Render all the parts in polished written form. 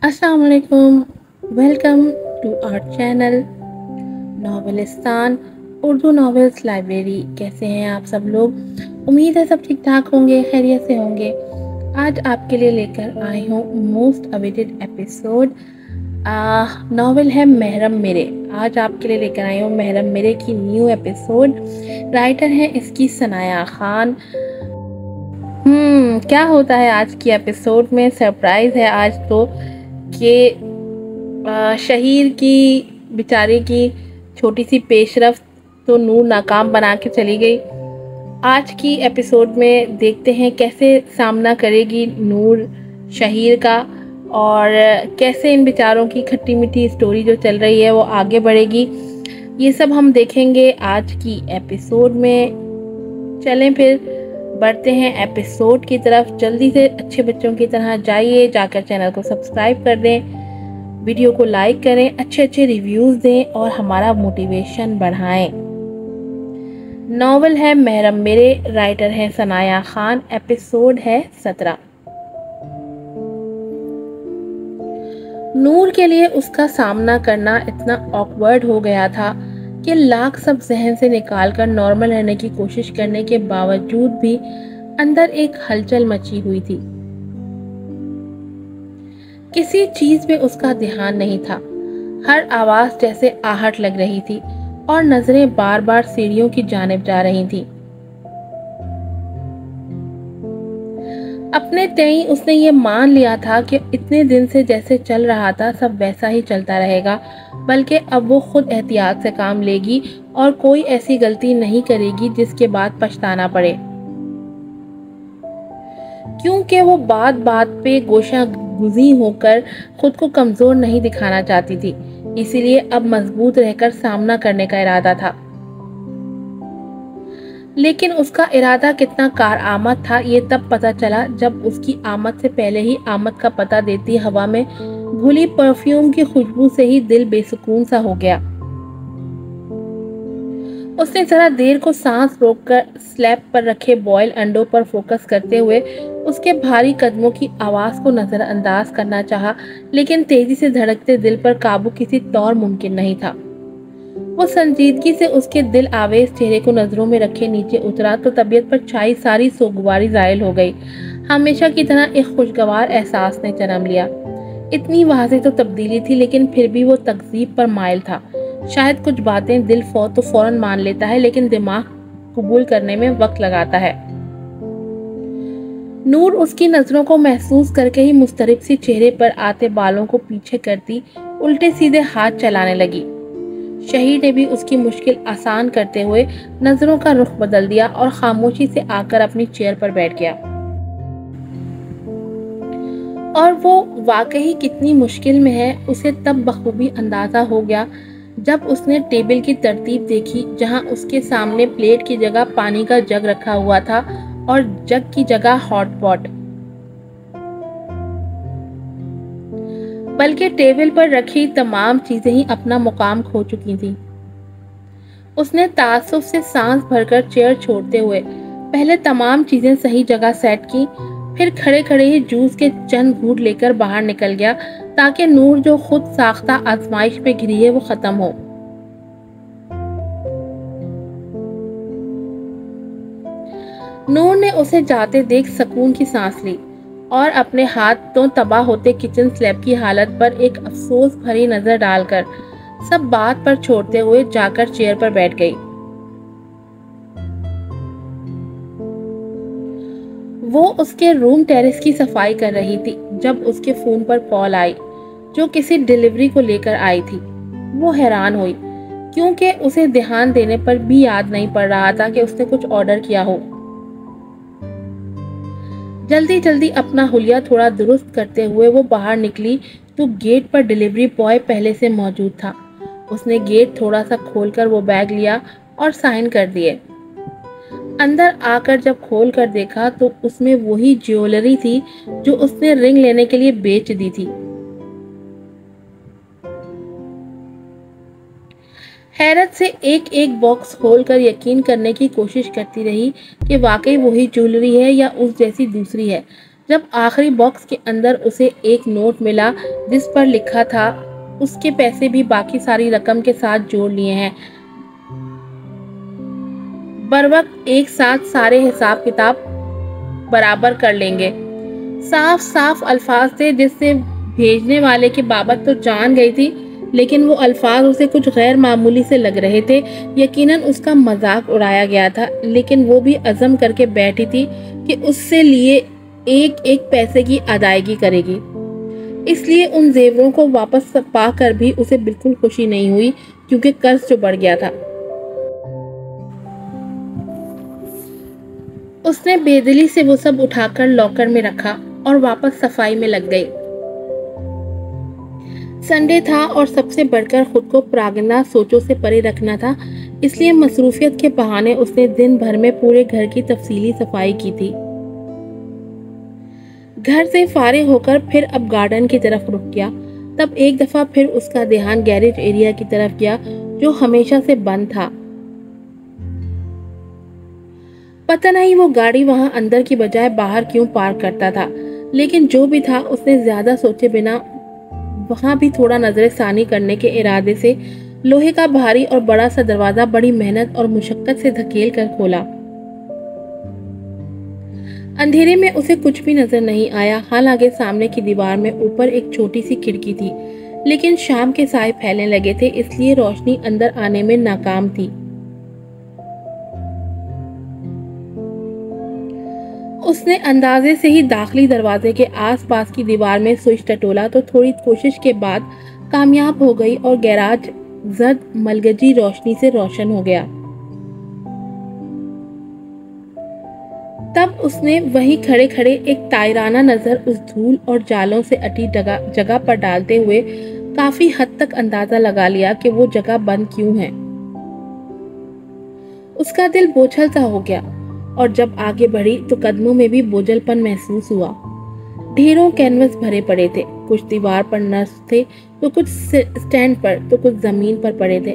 अस्सलाम वालेकुम। Welcome to our channel Novelistan Urdu novels library. कैसे हैं आप सब लोग? उम्मीद है सब ठीक ठाक होंगे, खैरियत से होंगे। आज आपके लिए लेकर आई हूँ मोस्ट अवेटेड एपिसोड। नॉवेल है महरम मेरे। आज आपके लिए लेकर आई हूँ महरम मेरे की न्यू एपिसोड। राइटर है इसकी सनाया खान। क्या होता है आज की एपिसोड में? सरप्राइज है आज तो कि शहीर की बेचारे की छोटी सी पेशरफ्त तो नूर नाकाम बना के चली गई। आज की एपिसोड में देखते हैं कैसे सामना करेगी नूर शहीर का, और कैसे इन बेचारों की खट्टी मीठी स्टोरी जो चल रही है वो आगे बढ़ेगी। ये सब हम देखेंगे आज की एपिसोड में। चलें फिर बढ़ते हैं एपिसोड की तरफ। जल्दी से अच्छे बच्चों की तरह जाइए, जाकर चैनल को सब्सक्राइब कर दें, वीडियो को लाइक करें, अच्छे अच्छे रिव्यूज़ दें और हमारा मोटिवेशन बढ़ाएं। नॉवल है महरम मेरे, राइटर है सनाया खान, एपिसोड है 17। नूर के लिए उसका सामना करना इतना ऑकवर्ड हो गया था कि लाख सब जहन से निकालकर नॉर्मल रहने की कोशिश करने के बावजूद भी अंदर एक हलचल मची हुई थी। किसी चीज में उसका ध्यान नहीं था। हर आवाज जैसे आहट लग रही थी और नजरें बार बार सीढ़ियों की जानिब जा रही थीं। अपने तय उसने ये मान लिया था कि इतने दिन से जैसे चल रहा था सब वैसा ही चलता रहेगा, बल्कि अब वो खुद एहतियात से काम लेगी और कोई ऐसी गलती नहीं करेगी जिसके बाद पछताना पड़े। क्योंकि वो बात बात पे गोशा गुजी होकर खुद को कमजोर नहीं दिखाना चाहती थी, इसीलिए अब मजबूत रहकर सामना करने का इरादा था। लेकिन उसका इरादा कितना कारआमद था ये तब पता चला जब उसकी आमद से पहले ही आमद का पता देती हवा में घुली परफ्यूम की खुशबू से ही दिल बेसुकून सा हो गया। उसने जरा देर को सांस रोककर स्लैब पर रखे बॉयल अंडों पर फोकस करते हुए उसके भारी कदमों की आवाज को नजरअंदाज करना चाहा, लेकिन तेजी से धड़कते दिल पर काबू किसी तौर मुमकिन नहीं था। वो संजीदगी से उसके दिल आवेश चेहरे को नजरों में रखे नीचे उतरा तो तबीयत पर छाई सारी सोगवारी जायल हो गई। हमेशा की तरह एक खुशगवार एहसास ने जन्म लिया। इतनी वाज़ेह तो तब्दीली थी, लेकिन फिर भी वो तकजीब पर माइल था। शायद कुछ बातें दिल तो फौरन मान लेता है, लेकिन दिमाग कबूल करने में वक्त लगाता है। नूर उसकी नजरों को महसूस करके ही मुस्तरिब सी चेहरे पर आते बालों को पीछे करती उल्टे सीधे हाथ चलाने लगी। शहीद ने भी उसकी मुश्किल आसान करते हुए नजरों का रुख बदल दिया और खामोशी से आकर अपनी चेयर पर बैठ गया। और वो वाकई कितनी मुश्किल में है उसे तब बखूबी अंदाजा हो गया जब उसने टेबल की तरतीब देखी, जहां उसके सामने प्लेट की जगह पानी का जग रखा हुआ था और जग की जगह हॉट पॉट, बल्कि टेबल पर रखी तमाम चीजें ही अपना मुकाम खो चुकी थीं। उसने तासुफ से सांस भरकर चेयर छोड़ते हुए पहले तमाम चीजें सही जगह सेट की, फिर खड़े खड़े ही जूस के चंद घूंट लेकर बाहर निकल गया ताकि नूर जो खुद साख्ता आजमाइश पे घिरी है वो खत्म हो। नूर ने उसे जाते देख सुकून की सांस ली और अपने हाथ तो तबाह होते किचन स्लैब की हालत पर एक अफसोस भरी नजर डालकर सब बात पर छोड़ते हुए जाकर चेयर पर बैठ गई। वो उसके रूम टेरेस की सफाई कर रही थी जब उसके फोन पर कॉल आई, जो किसी डिलीवरी को लेकर आई थी। वो हैरान हुई क्योंकि उसे ध्यान देने पर भी याद नहीं पड़ रहा था कि उसने कुछ ऑर्डर किया हो। जल्दी जल्दी अपना हुलिया थोड़ा दुरुस्त करते हुए वो बाहर निकली तो गेट पर डिलीवरी बॉय पहले से मौजूद था। उसने गेट थोड़ा सा खोलकर वो बैग लिया और साइन कर दिए। अंदर आकर जब खोल कर देखा तो उसमें वही ज्वेलरी थी जो उसने रिंग लेने के लिए बेच दी थी। हैरत से एक एक बॉक्स खोलकर यकीन करने की कोशिश करती रही कि वाकई वही ज्वेलरी है या उस जैसी दूसरी है जब आखिरी बॉक्स के अंदर उसे एक नोट मिला जिस पर लिखा था उसके पैसे भी बाकी सारी रकम के साथ जोड़ लिए हैं, बरवक्त एक साथ सारे हिसाब किताब बराबर कर लेंगे। साफ साफ अल्फाज थे जिससे भेजने वाले की बाबत तो जान गई थी, लेकिन वो अल्फाज उसे कुछ गैर मामूली से लग रहे थे। यकीनन उसका मजाक उड़ाया गया था, लेकिन वो भी अज़म करके बैठी थी कि उससे लिए एक एक पैसे की अदायगी करेगी। इसलिए उन जेवरों को वापस पाकर भी उसे बिल्कुल खुशी नहीं हुई, क्योंकि कर्ज जो बढ़ गया था। उसने बेदिली से वो सब उठाकर लॉकर में रखा और वापस सफाई में लग गई। संडे था और सबसे बढ़कर खुद को प्रागंदा सोचों से परे रखना था, इसलिए मसरूफियत के बहाने उसने दिन भर में पूरे घर की तफसीली सफाई की थी। घर से फारिग होकर फिर अब गार्डन की तरफ रुक गया। तब एक दफा फिर उसका ध्यान गैरेज एरिया की तरफ गया, जो हमेशा से बंद था। पता नहीं वो गाड़ी वहां अंदर की बजाय बाहर क्यों पार्क करता था, लेकिन जो भी था उसने ज्यादा सोचे बिना वहां भी थोड़ा नजर सानी करने के इरादे से लोहे का भारी और बड़ा सा दरवाजा बड़ी मेहनत और मुशक्कत से धकेल कर खोला। अंधेरे में उसे कुछ भी नजर नहीं आया। हालांकि सामने की दीवार में ऊपर एक छोटी सी खिड़की थी, लेकिन शाम के साए फैलने लगे थे, इसलिए रोशनी अंदर आने में नाकाम थी। उसने अंदाजे से ही दाखिली दरवाजे के आसपास की दीवार में स्विच टटोला तो थोड़ी कोशिश के बाद कामयाब हो गई और गैराज जर्द मलगजी रोशनी से रोशन हो गया। तब उसने वहीं खड़े खड़े एक तायराना नजर उस धूल और जालों से अटी जगह पर डालते हुए काफी हद तक अंदाजा लगा लिया कि वो जगह बंद क्यों है। उसका दिल बोझल सा हो गया और जब आगे बढ़ी तो कदमों में भी बोझलपन महसूस हुआ। ढेरों कैनवस भरे पड़े थे, कुछ दीवार पर नस्ब थे तो कुछ स्टैंड पर तो कुछ जमीन पर पड़े थे।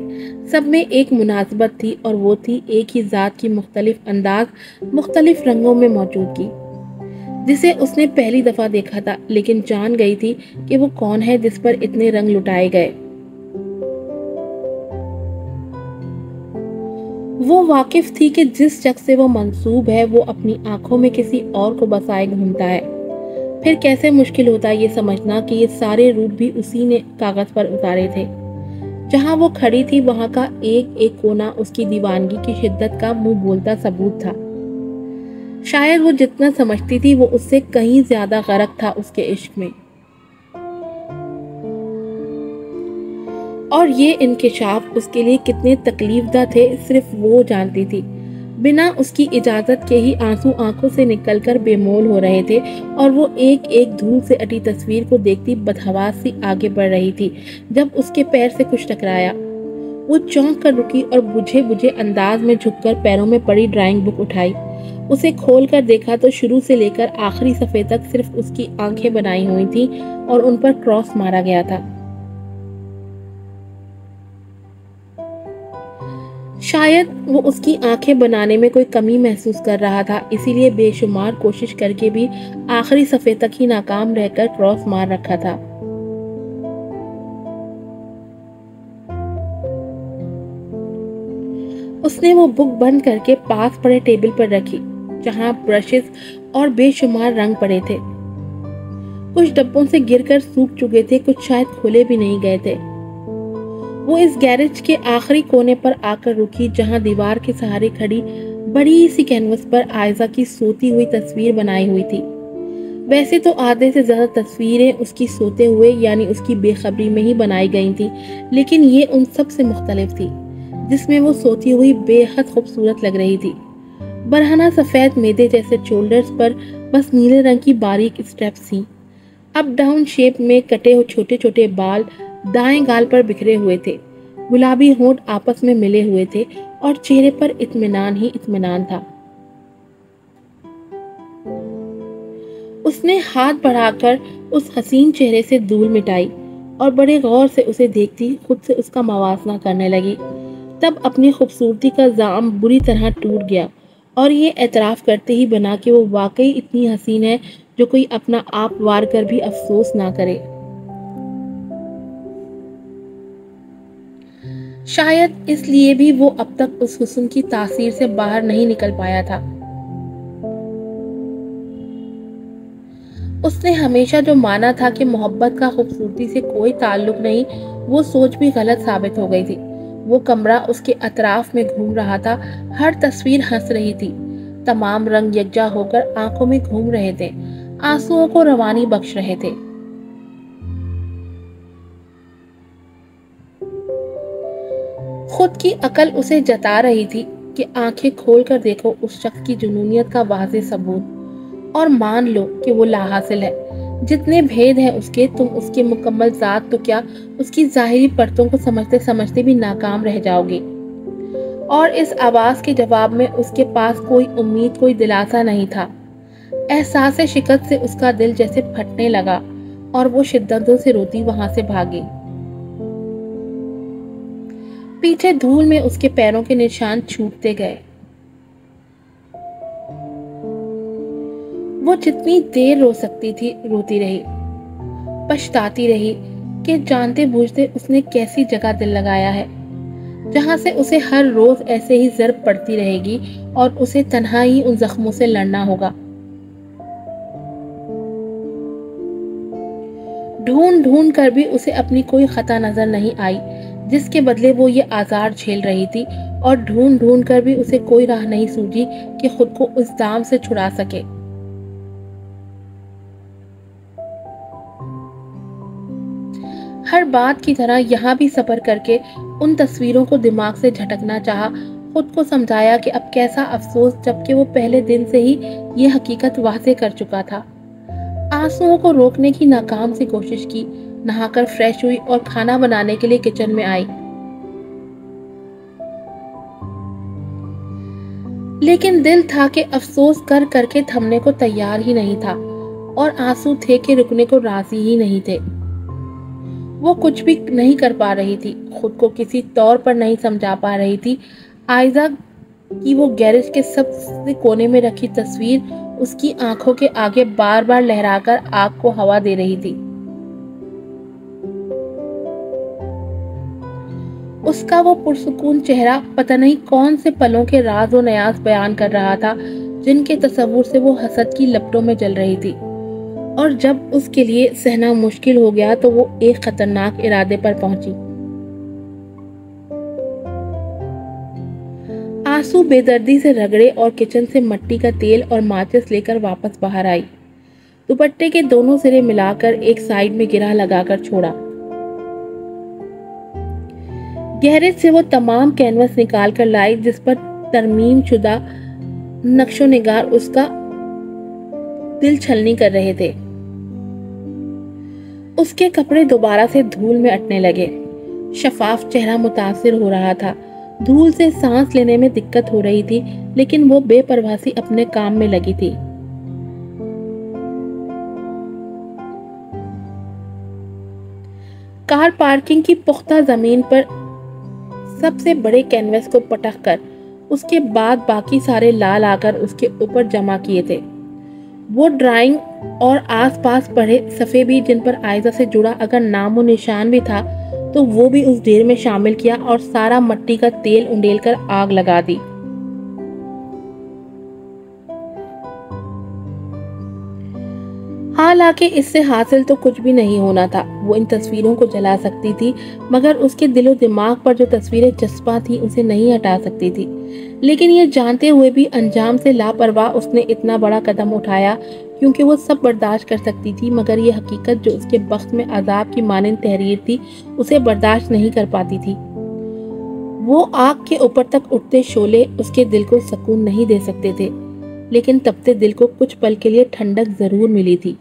सब में एक मुनासबत थी और वो थी एक ही जात की मुख्तलिफ अंदाज, मुख्तलिफ रंगों में मौजूदगी, जिसे उसने पहली दफा देखा था, लेकिन जान गई थी कि वो कौन है जिस पर इतने रंग लुटाए गए। वो वाकिफ थी कि जिस शख्स से वो मंसूब है वो अपनी आंखों में किसी और को बसाए घूमता है। फिर कैसे मुश्किल होता है ये समझना कि ये सारे रूप भी उसी ने कागज पर उतारे थे। जहां वो खड़ी थी वहां का एक एक कोना उसकी दीवानगी की शिद्दत का मुंह बोलता सबूत था। शायद वो जितना समझती थी वो उससे कहीं ज्यादा गरक था उसके इश्क में। और ये इंकिशाफ उसके लिए कितने तकलीफदा थे सिर्फ वो जानती थी। बिना उसकी इजाजत के ही आंसू आंखों से निकलकर बेमोल हो रहे थे और वो एक एक धूल से अटी तस्वीर को देखती बदहवास सी आगे बढ़ रही थी। जब उसके पैर से कुछ टकराया, वो चौंक कर रुकी और बुझे बुझे अंदाज में झुककर पैरों में पड़ी ड्राइंग बुक उठाई। उसे खोल कर देखा तो शुरू से लेकर आखिरी सफ़े तक सिर्फ उसकी आंखें बनाई हुई थी और उन पर क्रॉस मारा गया था। शायद वो उसकी आंखें बनाने में कोई कमी महसूस कर रहा था, इसीलिए बेशुमार कोशिश करके भी आखिरी सफ़े तक ही नाकाम रहकर क्रॉस मार रखा था। उसने वो बुक बंद करके पास पड़े टेबल पर रखी, जहां ब्रशेस और बेशुमार रंग पड़े थे। कुछ डब्बों से गिरकर सूख चुके थे, कुछ शायद खोले भी नहीं गए थे। वो इस गैरेज के आखिरी कोने पर आकर रुकी, जहां दीवार के सहारे खड़ी बड़ी सी कैनवस पर आयजा की सोती हुई तस्वीर बनाई हुई थी। वैसे तो आधे से ज्यादा तस्वीरें उसकी सोते हुए यानी उसकी बेखबरी में ही बनाई गई थी, लेकिन ये उन सब से मुख्तलिफ थी, जिसमें वो सोती हुई बेहद खूबसूरत लग रही थी। बरहना सफेद मेदे जैसे शोल्डर्स पर बस नीले रंग की बारीक स्टेप्स थी। अप डाउन शेप में कटे हुए छोटे छोटे बाल दाएं गाल पर बिखरे हुए थे। गुलाबी होंठ आपस में मिले हुए थे और चेहरे पर इत्मीनान ही इत्मीनान था। उसने हाथ बढ़ाकर उस हसीन चेहरे से धूल मिटाई और बड़े गौर से उसे देखती खुद से उसका मवासना करने लगी। तब अपनी खूबसूरती का जाम बुरी तरह टूट गया और ये एतराफ़ करते ही बना कि वो वाकई इतनी हसीन है जो कोई अपना आप वार कर भी अफसोस ना करे। शायद इसलिए भी वो अब तक उस हुस्न की तासीर से बाहर नहीं निकल पाया था। उसने हमेशा जो माना था कि मोहब्बत का खूबसूरती से कोई ताल्लुक नहीं, वो सोच भी गलत साबित हो गई थी। वो कमरा उसके अतराफ में घूम रहा था, हर तस्वीर हंस रही थी, तमाम रंग यकजा होकर आंखों में घूम रहे थे, आंसुओं को रवानी बख्श रहे थे। खुद की अकल उसे जता रही थी कि आंखें खोलकर देखो उस शख्स की जुनूनियत का वाज़े सबूत, और मान लो कि वो लाहासिल है। जितने भेद हैं उसके, तुम उसके मुकम्मल ज़ात तो क्या, उसकी ज़ाहिरी परतों को समझते समझते भी नाकाम रह जाओगे। और इस आवाज़ के जवाब में उसके पास कोई उम्मीद, कोई दिलासा नहीं था। एहसास शिकस्त से उसका दिल जैसे फटने लगा और वो शिद्दतों से रोती वहां से भागी। पीछे धूल में उसके पैरों के निशान छूटते गए। वो जितनी देर रो सकती थी रोती रही, पछताती रही कि जानते बूझते उसने कैसी जगह दिल लगाया है, जहां से उसे हर रोज ऐसे ही ज़र्ब पड़ती रहेगी और उसे तन्हा ही उन जख्मों से लड़ना होगा। ढूंढ ढूंढ कर भी उसे अपनी कोई खता नजर नहीं आई जिसके बदले वो ये आज़ार झेल रही थी, और ढूंढ ढूंढ कर भी उसे कोई राह नहीं सूझी कि खुद को उस दाम से छुड़ा सके। हर बात की तरह यहाँ भी सब्र करके उन तस्वीरों को दिमाग से झटकना चाहा, खुद को समझाया कि अब कैसा अफसोस, जबकि वो पहले दिन से ही ये हकीकत वाज़े कर चुका था। आंसुओं को रोकने की नाकाम सी कोशिश की, नहाकर फ्रेश हुई और खाना बनाने के लिए किचन में आई। लेकिन दिल था कि अफसोस कर करके थमने को तैयार ही नहीं था, और आंसू थे कि रुकने को राजी ही नहीं थे। वो कुछ भी नहीं कर पा रही थी, खुद को किसी तौर पर नहीं समझा पा रही थी। आयजा की वो गैरेज के सबसे कोने में रखी तस्वीर उसकी आंखों के आगे बार बार लहराकर आग को हवा दे रही थी। उसका वो पुरसुकून चेहरा पता नहीं कौन से पलों के राज और नयाज बयान कर रहा था, जिनके तस्वुर से वो हसद की लपटों में जल रही थी। और जब उसके लिए सहना मुश्किल हो गया तो वो एक खतरनाक इरादे पर पहुंची। आंसू बेदर्दी से रगड़े और किचन से मिट्टी का तेल और माचिस लेकर वापस बाहर आई। दुपट्टे के दोनों सिरे मिलाकर एक साइड में गिरा लगाकर छोड़ा। गैरेज से वो तमाम कैनवस निकाल कर लाई जिस पर तरमीम शुदा नक्शो निगार उसका दिल छलनी कर रहे थे। उसके कपड़े दोबारा से धूल में अटने लगे। शफाफ चेहरा मुतासिर हो रहा था। धूल से सांस लेने में दिक्कत हो रही थी, लेकिन वो बेपरवाही अपने काम में लगी थी। कार पार्किंग की पुख्ता जमीन पर सबसे बड़े कैनवस को पटक कर उसके बाद बाकी सारे लाल आकर उसके ऊपर जमा किए थे। वो ड्राइंग और आसपास पड़े सफ़े भी, जिन पर आयजा से जुड़ा अगर नामो निशान भी था तो वो भी उस ढेर में शामिल किया और सारा मिट्टी का तेल उंडेल कर आग लगा दी। हालांकि इससे हासिल तो कुछ भी नहीं होना था। वो इन तस्वीरों को जला सकती थी, मगर उसके दिलो दिमाग पर जो तस्वीरें चस्पा थी उसे नहीं हटा सकती थी। लेकिन ये जानते हुए भी अंजाम से लापरवाह उसने इतना बड़ा कदम उठाया, क्योंकि वो सब बर्दाश्त कर सकती थी, मगर ये हकीकत जो उसके बख्त में अजाब की मानिंद तहरीर थी उसे बर्दाश्त नहीं कर पाती थी। वो आग के ऊपर तक उठते शोले उसके दिल को सुकून नहीं दे सकते थे, लेकिन तपते दिल को कुछ पल के लिए ठंडक जरूर मिली थी।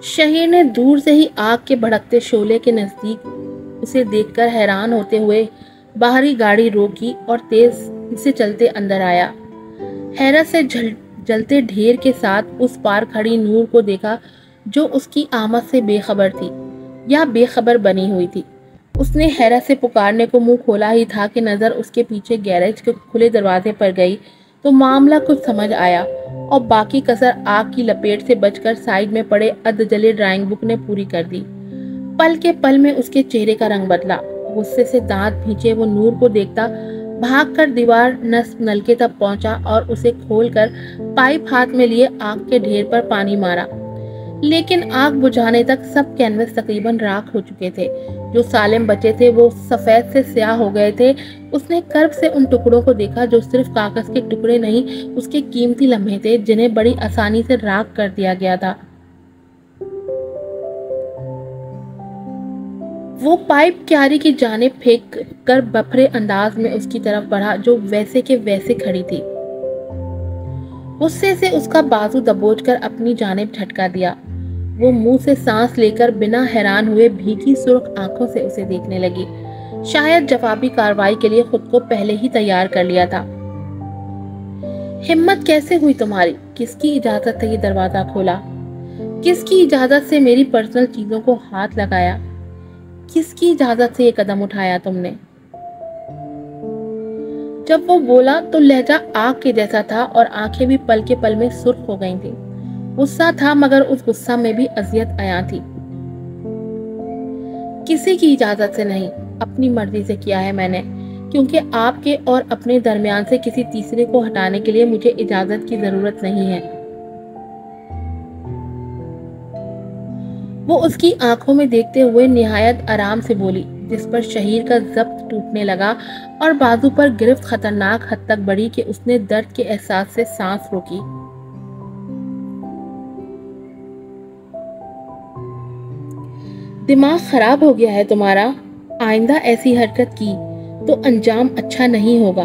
शहीर ने दूर से ही आग के भड़कते शोले के नजदीक उसे देखकर हैरान होते हुए बाहरी गाड़ी रोकी और तेज से चलते अंदर आया। हैरत से जलते ढेर के साथ उस पार खड़ी नूर को देखा, जो उसकी आमद से बेखबर थी या बेखबर बनी हुई थी। उसने हैरत से पुकारने को मुंह खोला ही था कि नजर उसके पीछे गैरेज के खुले दरवाजे पर गई, तो मामला कुछ समझ आया और बाकी कसर आग की लपेट से बचकर साइड में पड़े अधजले ड्राइंग बुक ने पूरी कर दी। पल के पल में उसके चेहरे का रंग बदला। गुस्से से दांत भींचे वो नूर को देखता भागकर दीवार नलके तक पहुंचा और उसे खोलकर पाइप हाथ में लिए आग के ढेर पर पानी मारा। लेकिन आग बुझाने तक सब कैनवस तकरीबन राख हो चुके थे। जो सालिम बचे थे वो सफेद से स्याह हो गए थे। उसने कर्ब से उन टुकड़ों को देखा जो सिर्फ कागज के टुकड़े नहीं, उसके कीमती लम्हे थे जिन्हें बड़ी आसानी से राख कर दिया गया था। वो पाइप क्यारी की जानिब फेंक कर बफरे अंदाज में उसकी तरफ बढ़ा जो वैसे के वैसे खड़ी थी। गुस्से से उसका बाजू दबोचकर अपनी जानिब झटका दिया। वो मुंह से सांस लेकर बिना हैरान हुए भीगी सुर्ख आंखों से उसे देखने लगी। शायद जवाबी कार्रवाई के लिए खुद को पहले ही तैयार कर लिया था। हिम्मत कैसे हुई तुम्हारी? किसकी इजाजत से ये दरवाजा खोला? किसकी इजाजत से मेरी पर्सनल चीजों को हाथ लगाया? किसकी इजाजत से ये कदम उठाया तुमने? जब वो बोला तो लहजा आग के जैसा था और आंखें भी पल के पल में सुर्ख हो गई थी। गुस्सा था मगर उस गुस्सा में भी अजियत आया थी। किसी की इजाजत से नहीं, अपनी मर्जी से किया है मैंने, क्योंकि आपके और अपने दरमियान से किसी तीसरे को हटाने के लिए मुझे इजाजत की जरूरत नहीं है। वो उसकी आंखों में देखते हुए निहायत आराम से बोली, जिस पर शहीर का जब्त टूटने लगा और बाजू पर गिरफ्त खतरनाक हद तक बढ़ी कि उसने दर्द के एहसास से सांस रोकी। दिमाग खराब हो गया है तुम्हारा? आइंदा ऐसी हरकत की तो अंजाम अच्छा नहीं होगा।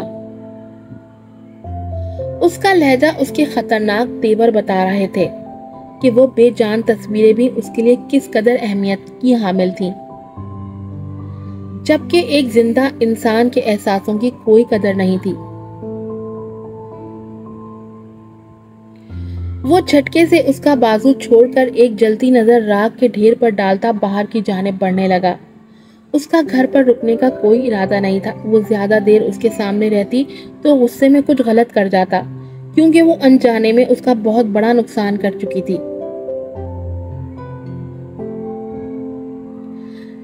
उसका लहजा उसके खतरनाक तेवर बता रहे थे कि वो बेजान तस्वीरें भी उसके लिए किस कदर अहमियत की हामिल थीं, जबकि एक जिंदा इंसान के एहसासों की कोई कदर नहीं थी। वो झटके से उसका बाजू छोड़कर एक जलती नजर राख के ढेर पर डालता बाहर की जानिब बढ़ने लगा। उसका घर पर रुकने का कोई इरादा नहीं था। वो ज्यादा देर उसके सामने रहती तो गुस्से में कुछ गलत कर जाता, क्योंकि वो अनजाने में उसका बहुत बड़ा नुकसान कर चुकी थी।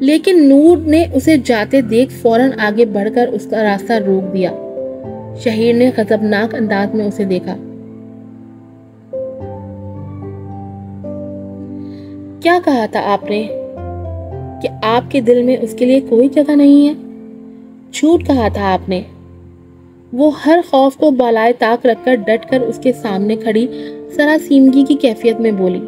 लेकिन नूर ने उसे जाते देख फौरन आगे बढ़कर उसका रास्ता रोक दिया। शहीर ने गजबनाक अंदाज में उसे देखा। क्या कहा था आपने कि आपके दिल में उसके लिए कोई जगह नहीं है? झूठ कहा था आपने। वो हर खौफ को बालाए ताक रखकर डट कर उसके सामने खड़ी सरासीमगी की कैफियत में बोली।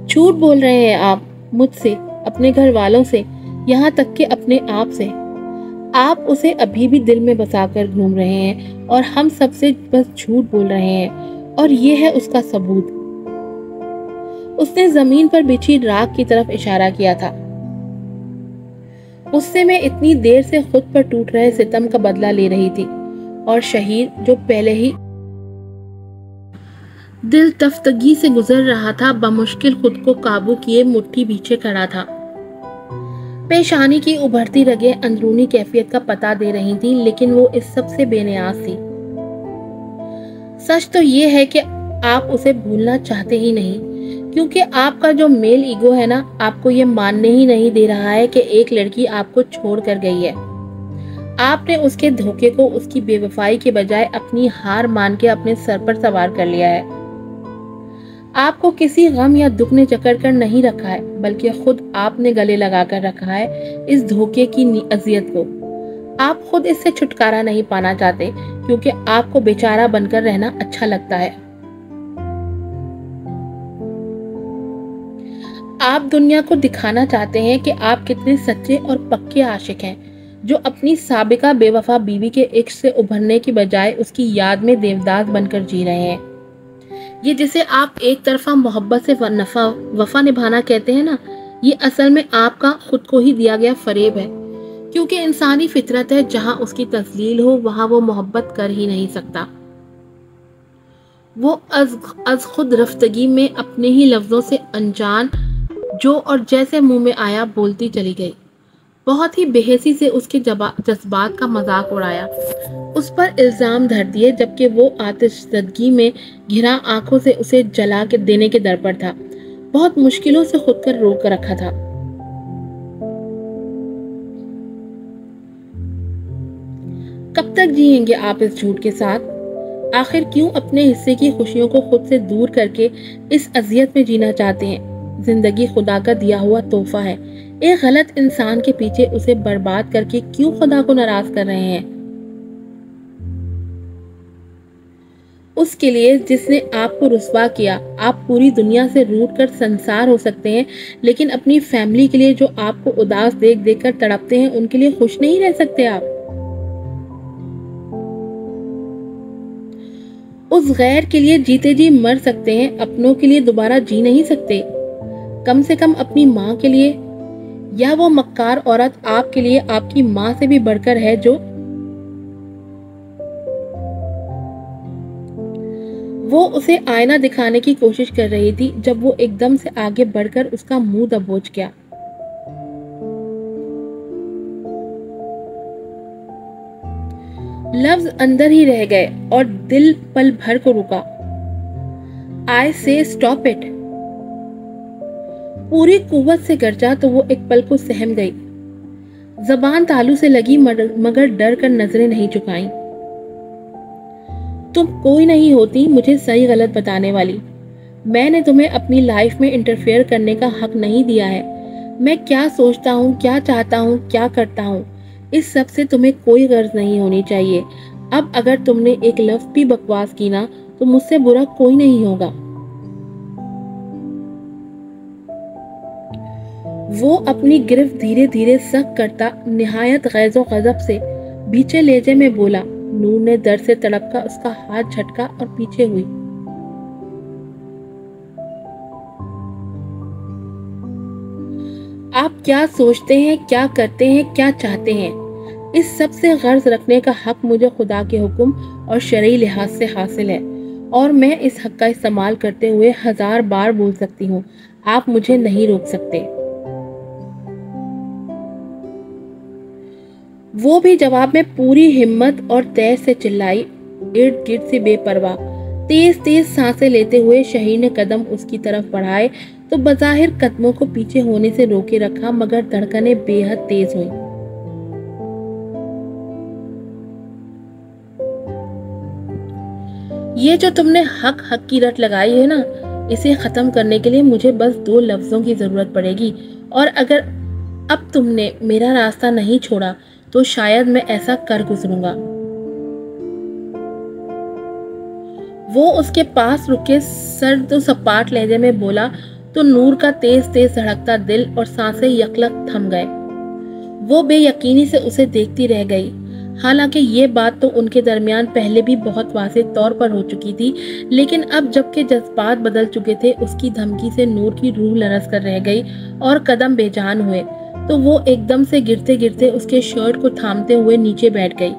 झूठ बोल रहे हैं आप मुझसे, अपने घर वालों से, यहाँ तक कि अपने आप से। आप उसे अभी भी दिल में बसाकर घूम रहे हैं और हम सबसे बस झूठ बोल रहे हैं, और ये है उसका सबूत। उसने जमीन पर बिछी राख की तरफ इशारा किया था। गुस्से में इतनी देर से खुद पर टूट रहे सितम का बदला ले रही थी, और शहीर जो पहले ही दिल तफ्तगी से गुजर रहा था, बमुश्किल खुद को काबू किए मुट्ठी पीछे खड़ा था। पेशानी की उभरती रगें अंदरूनी कैफियत का पता दे रही थी, लेकिन वो इस सब से बेनियाज थी। सच तो ये है कि आप उसे भूलना चाहते ही नहीं, क्योंकि आपका जो मेल ईगो है ना, आपको ये मानने ही नहीं दे रहा है कि एक लड़की आपको छोड़ कर गई है। आपने उसके धोखे को, उसकी बेवफाई के बजाय अपनी हार मान के अपने सर पर सवार कर लिया है। आपको किसी गम या दुख ने जकड़ कर नहीं रखा है, बल्कि खुद आपने गले लगा कर रखा है इस धोखे की अजियत को। आप खुद इससे छुटकारा नहीं पाना चाहते, क्योंकि आपको बेचारा बनकर रहना अच्छा लगता है। आप दुनिया को दिखाना चाहते हैं कि आप कितने सच्चे और पक्के आशिक हैं, जो अपनी साबिका बेवफा बीवी के इश्क से उभरने की बजाय उसकी याद में देवदास बनकर जी रहे हैं। ये जिसे आप एक तरफा मोहब्बत से वफा निभाना कहते हैं ना, ये असल में आपका खुद को ही दिया गया फरेब है, क्योंकि इंसानी फितरत है, जहां उसकी तस्लील हो वहां वो मोहब्बत कर ही नहीं सकता। वो अज खुद रफ्तगी में अपने ही लफ्जों से अनजान जो और जैसे मुंह में आया बोलती चली गई। बहुत ही बेहसी से उसके जज्बात का मजाक उड़ाया। उस पर इल्जाम धर दिए, जबकि वो आतिशज़दगी में घिरा आंखों से उसे जला के देने के दर पर था। बहुत मुश्किलों से खुद को रोक रखा था। कब तक जिएंगे आप इस झूठ के साथ? आखिर क्यों अपने हिस्से की खुशियों को खुद से दूर करके इस अजियत में जीना चाहते हैं? जिंदगी खुदा का दिया हुआ तोहफा है। एक गलत इंसान के पीछे उसे बर्बाद करके क्यों खुदा को नाराज कर रहे हैं? उसके लिए जिसने आपको रुस्वा किया। आप पूरी दुनिया से रूठ कर संसार हो सकते हैं, लेकिन अपनी फैमिली के लिए जो आपको उदास देख देख कर तड़पते हैं, उनके लिए खुश नहीं रह सकते आप। उस गैर के लिए जीते जी मर सकते हैं, अपनों के लिए दोबारा जी नहीं सकते। कम से कम अपनी माँ के लिए। या वो मक्कार औरत आपके लिए आपकी माँ से भी बढ़कर है, जो वो उसे आईना दिखाने की कोशिश कर रही थी जब वो एकदम से आगे बढ़कर उसका मुंह दबोच गया। लफ्ज अंदर ही रह गए और दिल पल भर को रुका। आई से स्टॉप इट। पूरी कुव्वत से गरजा तो वो एक पल को सहम गई। जबान तालू से लगी मगर डर कर नजरें नहीं झुकाईं। तुम कोई नहीं होती मुझे सही गलत बताने वाली। मैंने तुम्हें अपनी लाइफ में इंटरफेयर करने का हक नहीं दिया है। मैं क्या सोचता हूँ, क्या चाहता हूँ, क्या करता हूँ, इस सब से तुम्हें कोई गर्ज नहीं होनी चाहिए। अब अगर तुमने एक लफ्ज भी बकवास की ना, तो मुझसे बुरा कोई नहीं होगा। वो अपनी गिरफ्त धीरे धीरे सख्त करता निहायत गैज़ो गज़ब से भीचे लहजे में बोला। नूर ने दर्द से तड़प कर उसका हाथ झटका और पीछे हुई। आप क्या सोचते हैं, क्या करते हैं, क्या चाहते हैं, इस सब से गर्ज रखने का हक मुझे खुदा के हुक्म और शरई लिहाज से हासिल है, और मैं इस हक का इस्तेमाल करते हुए 1000 बार बोल सकती हूँ। आप मुझे नहीं रोक सकते। वो भी जवाब में पूरी हिम्मत और तेज से चिल्लाई, इर्द गिर्द से बेपरवाह। तेज तेज सांसें लेते हुए शहीर ने कदम उसकी तरफ बढ़ाए तो बज़ाहिर कदमों को पीछे होने से रोके रखा, मगर धड़कनें बेहद तेज हुई। ये जो तुमने हक की रट लगाई है ना, इसे खत्म करने के लिए मुझे बस 2 लफ्जों की जरूरत पड़ेगी, और अगर अब तुमने मेरा रास्ता नहीं छोड़ा तो शायद मैं ऐसा कर गुजरूंगा। वो उसके पास रुके सर्द तो सपाट लहजे में बोला तो नूर का तेज तेज धड़कता दिल और सांसें यकलक थम गए। वो बेयकीनी से उसे देखती रह गई। हालांकि ये बात तो उनके दरमियान पहले भी बहुत वाज़ेह तौर पर हो चुकी थी, लेकिन अब जबकि जज्बात बदल चुके थे, उसकी धमकी से नूर की रूह लरस कर रह गई और कदम बेजान हुए, तो वो एकदम से गिरते गिरते उसके शर्ट को थामते हुए नीचे बैठ गई।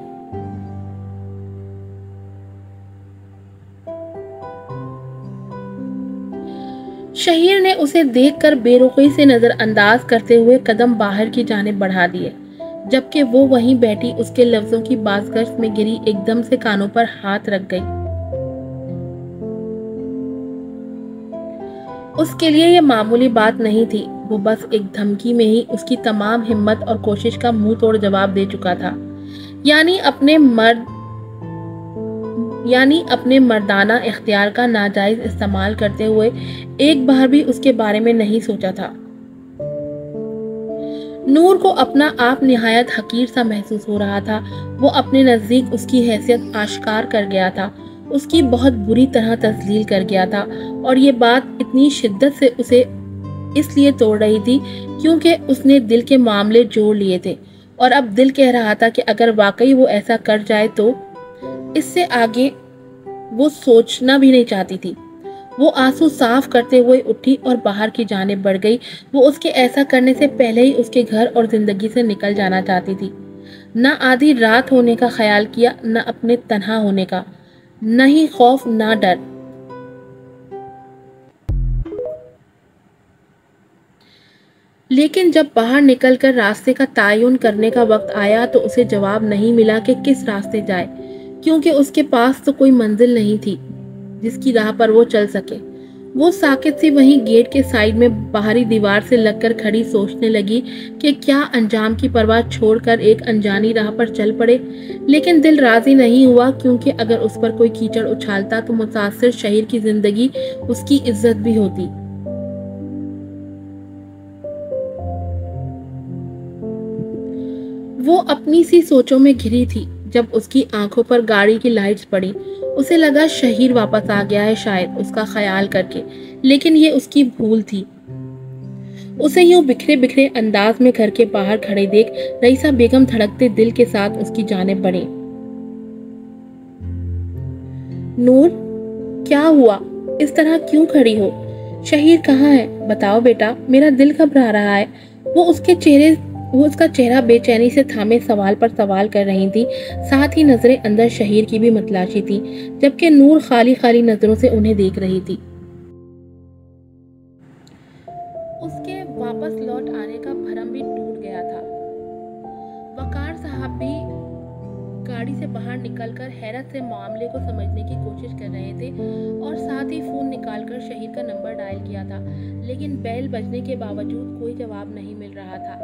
शहीर ने उसे देखकर बेरुखी से नजरअंदाज करते हुए कदम बाहर की जानिब बढ़ा दिए, जबकि वो वहीं बैठी उसके लफ्जों की बाज़गश्त में गिरी एकदम से कानों पर हाथ रख गई। उसके लिए ये मामूली बात नहीं थी। वो बस एक धमकी में ही उसकी तमाम हिम्मत और कोशिश का मुंह तोड़ जवाब दे चुका था। यानी अपने मर्दाना इख्तियार का नाजायज इस्तेमाल करते हुए एक बार भी उसके बारे में नहीं सोचा था। नूर को अपना आप निहायत हकीर सा महसूस हो रहा था। वो अपने नज़दीक उसकी हैसियत आश्कार कर गया था, उसकी बहुत बुरी तरह तस्लील कर गया था, और ये बात इतनी शिद्दत से उसे इसलिए तोड़ रही थी क्योंकि उसने दिल के मामले जोड़ लिए थे, और अब दिल कह रहा था कि अगर वाकई वो ऐसा कर जाए तो इससे आगे वो सोचना भी नहीं चाहती थी। वो आंसू साफ करते हुए उठी और बाहर की जानिब बढ़ गई। वो उसके ऐसा करने से पहले ही उसके घर और जिंदगी से निकल जाना चाहती थी। न आधी रात होने का ख्याल किया, न अपने तन्हा होने का, न ही खौफ न डर। लेकिन जब बाहर निकलकर रास्ते का तयन करने का वक्त आया तो उसे जवाब नहीं मिला कि किस रास्ते जाए। क्योंकि उसके पास तो कोई मंजिल नहीं थी जिसकी राह पर वो चल सके। वो साकित सी वहीं गेट के साइड में बाहरी दीवार से लगकर खड़ी सोचने लगी कि क्या अंजाम की परवाह छोड़कर एक अनजानी राह पर चल पड़े। लेकिन दिल राजी नहीं हुआ, क्योंकि अगर उस पर कोई कीचड़ उछालता तो मुतासिर शहीर की जिंदगी, उसकी इज्जत भी होती। वो अपनी सी सोचों में घिरी थी जब उसकी आंखों पर गाड़ी की लाइट्स पड़ी। उसे लगा शहीर वापस आ गया है शायद उसका ख्याल करके, लेकिन ये उसकी भूल थी। उसे यूं बिखरे बिखरे अंदाज में घर के बाहर खड़े देख रईसा बेगम धड़कते दिल के साथ उसकी जानिब बढ़ी। नूर, क्या हुआ? इस तरह क्यों खड़ी हो? शहीर कहाँ है? बताओ बेटा, मेरा दिल घबरा रहा है। वो उसका चेहरा बेचैनी से थामे सवाल पर सवाल कर रही थी। साथ ही नजरें अंदर शहीर की भी मतलाशी थी, जबकि नूर खाली खाली नजरों से उन्हें देख रही थी। उसके वापस लौट आने का भरम भी टूट गया था। वकार साहब भी गाड़ी से बाहर निकलकर हैरत से मामले को समझने की कोशिश कर रहे थे और साथ ही फोन निकालकर शहीर का नंबर डायल किया था, लेकिन बेल बजने के बावजूद कोई जवाब नहीं मिल रहा था।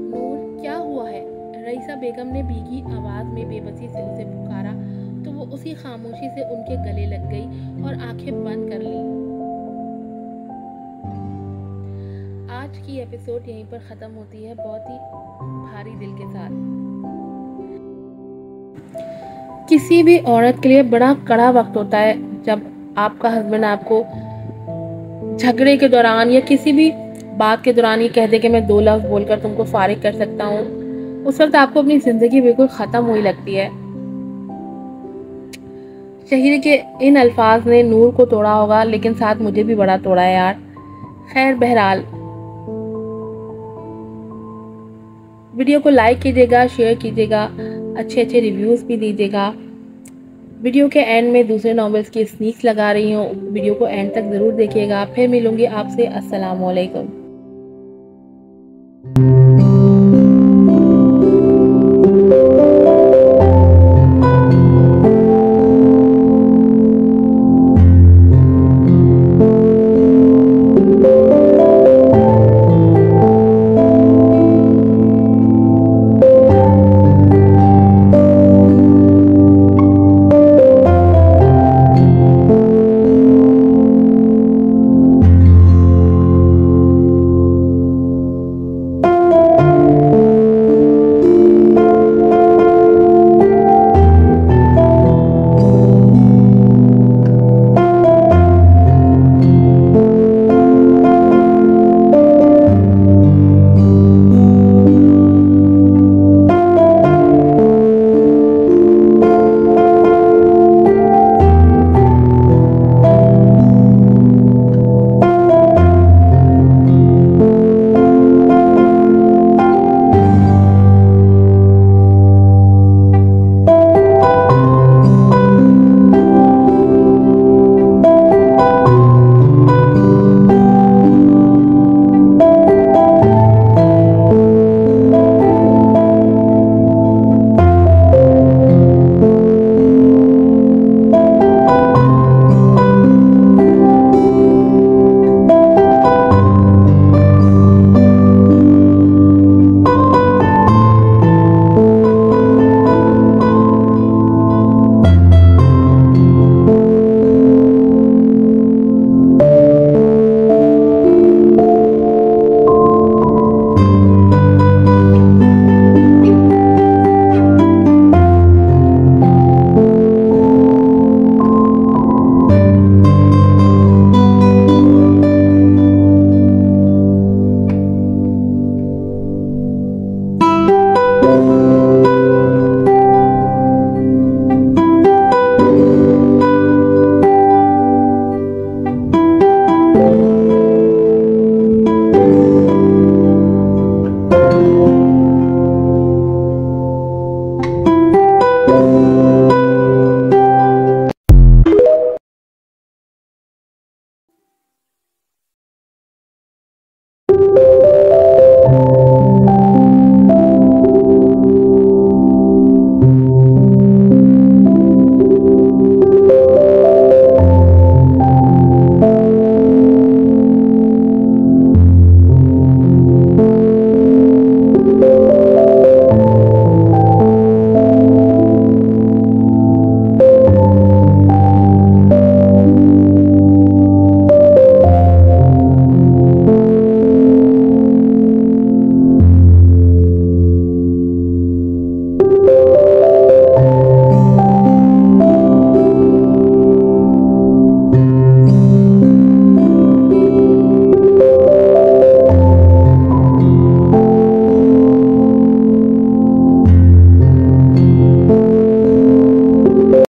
नूर, क्या हुआ है? रईसा बेगम ने भीगी आवाज में बेबसी से उसे पुकारा तो वो उसी खामोशी से उनके गले लग गई और आंखें बंद कर ली। आज की एपिसोड यहीं पर ख़त्म होती है, बहुत ही भारी दिल के साथ। किसी भी औरत के लिए बड़ा कड़ा वक्त होता है जब आपका हस्बैंड आपको झगड़े के दौरान या किसी भी बात के दौरान ये कह दे कि मैं 2 लफ्ज़ बोलकर तुमको फारिग कर सकता हूँ। उस वक्त आपको अपनी ज़िंदगी बिल्कुल ख़त्म हुई लगती है। शहीर के इन अल्फाज ने नूर को तोड़ा होगा, लेकिन साथ मुझे भी बड़ा तोड़ा है यार। खैर, बहरहाल वीडियो को लाइक कीजिएगा, शेयर कीजिएगा, अच्छे अच्छे रिव्यूज़ भी दीजिएगा। वीडियो के एंड में दूसरे नॉवेल्स की स्नीक्स लगा रही हूँ, वीडियो को एंड तक ज़रूर देखिएगा। फिर मिलूँगी आपसे। अस्सलाम वालेकुम।